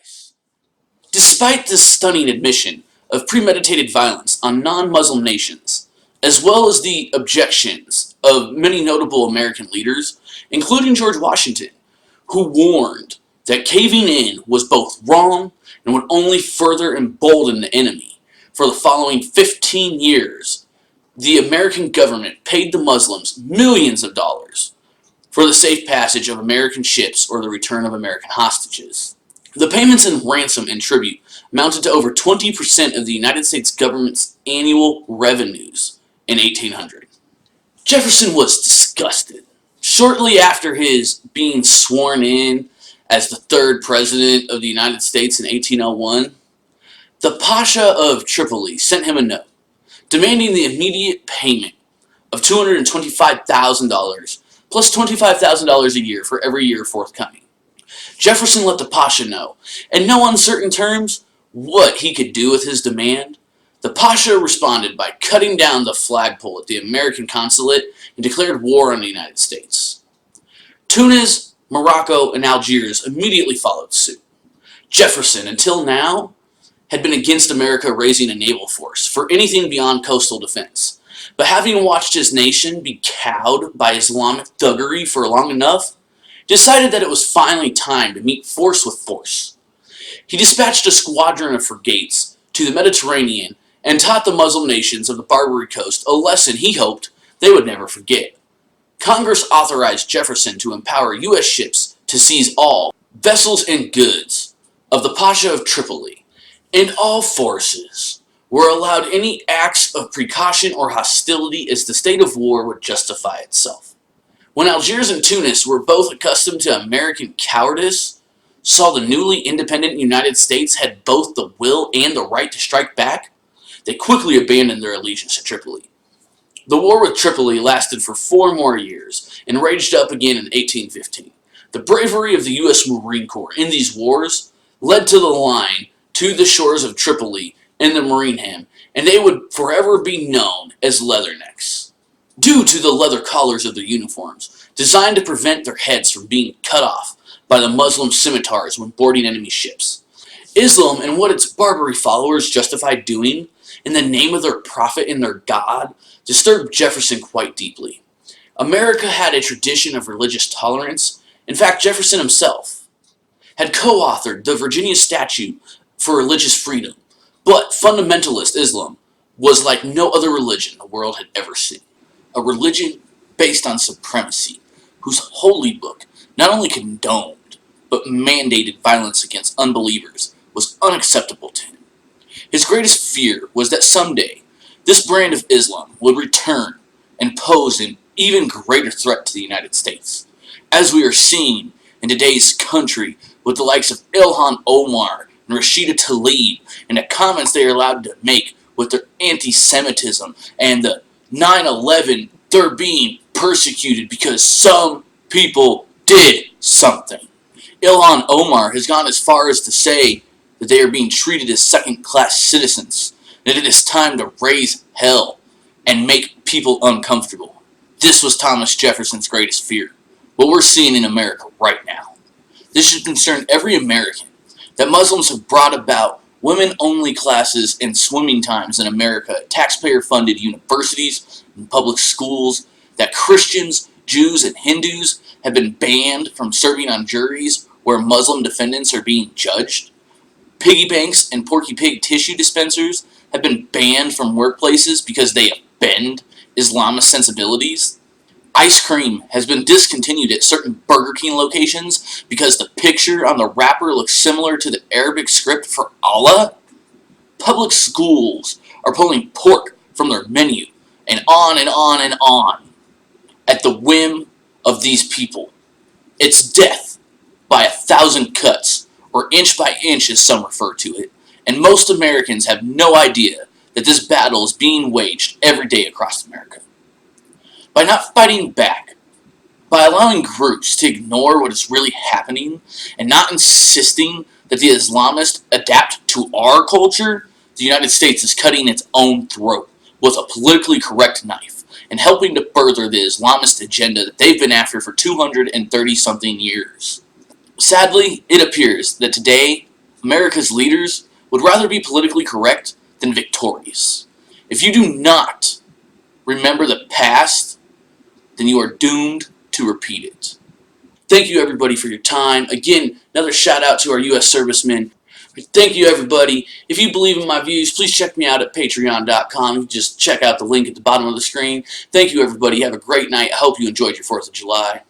paradise. Despite this stunning admission of premeditated violence on non-Muslim nations, as well as the objections of many notable American leaders, including George Washington, who warned that caving in was both wrong and would only further embolden the enemy, for the following 15 years, the American government paid the Muslims millions of dollars for the safe passage of American ships or the return of American hostages. The payments in ransom and tribute amounted to over 20% of the United States government's annual revenues in 1800. Jefferson was disgusted. Shortly after his being sworn in as the third president of the United States in 1801, the Pasha of Tripoli sent him a note demanding the immediate payment of $225,000 plus $25,000 a year for every year forthcoming. Jefferson let the Pasha know, in no uncertain terms, what he could do with his demand. The Pasha responded by cutting down the flagpole at the American consulate and declared war on the United States. Tunis, Morocco, and Algiers immediately followed suit. Jefferson, until now, had been against America raising a naval force for anything beyond coastal defense, but having watched his nation be cowed by Islamic thuggery for long enough, decided that it was finally time to meet force with force. He dispatched a squadron of frigates to the Mediterranean and taught the Muslim nations of the Barbary Coast a lesson he hoped they would never forget. Congress authorized Jefferson to empower U.S. ships to seize all vessels and goods of the Pasha of Tripoli, and all forces were allowed any acts of precaution or hostility as the state of war would justify itself. When Algiers and Tunis were both accustomed to American cowardice, saw the newly independent United States had both the will and the right to strike back, they quickly abandoned their allegiance to Tripoli. The war with Tripoli lasted for 4 more years and raged up again in 1815. The bravery of the U.S. Marine Corps in these wars led to the line to the shores of Tripoli in the Marine Hem, and they would forever be known as Leathernecks, due to the leather collars of their uniforms, designed to prevent their heads from being cut off by the Muslim scimitars when boarding enemy ships. Islam and what its Barbary followers justified doing in the name of their prophet and their God disturbed Jefferson quite deeply. America had a tradition of religious tolerance. In fact, Jefferson himself had co-authored the Virginia Statute for religious freedom, but fundamentalist Islam was like no other religion the world had ever seen. A religion based on supremacy, whose holy book not only condoned, but mandated violence against unbelievers, was unacceptable to him. His greatest fear was that someday this brand of Islam would return and pose an even greater threat to the United States, as we are seeing in today's country with the likes of Ilhan Omar and Rashida Tlaib, and the comments they are allowed to make with their anti-Semitism, and the 9/11, they're being persecuted because some people did something. Ilhan Omar has gone as far as to say that they are being treated as second-class citizens, that it is time to raise hell and make people uncomfortable. This was Thomas Jefferson's greatest fear, what we're seeing in America right now. This should concern every American, that Muslims have brought about women-only classes and swimming times in America at taxpayer-funded universities and public schools, that Christians, Jews, and Hindus have been banned from serving on juries where Muslim defendants are being judged. Piggy banks and Porky Pig tissue dispensers have been banned from workplaces because they offend Islamist sensibilities. Ice cream has been discontinued at certain Burger King locations because the picture on the wrapper looks similar to the Arabic script for Allah. Public schools are pulling pork from their menu, and on and on and on, at the whim of these people. It's death by 1,000 cuts, or inch by inch as some refer to it, and most Americans have no idea that this battle is being waged every day across America. By not fighting back, by allowing groups to ignore what is really happening, and not insisting that the Islamists adapt to our culture, the United States is cutting its own throat with a politically correct knife, and helping to further the Islamist agenda that they've been after for 230-something years. Sadly, it appears that today, America's leaders would rather be politically correct than victorious. If you do not remember the past, then you are doomed to repeat it. Thank you, everybody, for your time. Again, another shout out to our U.S. servicemen. Thank you, everybody. If you believe in my views, please check me out at patreon.com. Just check out the link at the bottom of the screen. Thank you, everybody. Have a great night. I hope you enjoyed your 4th of July.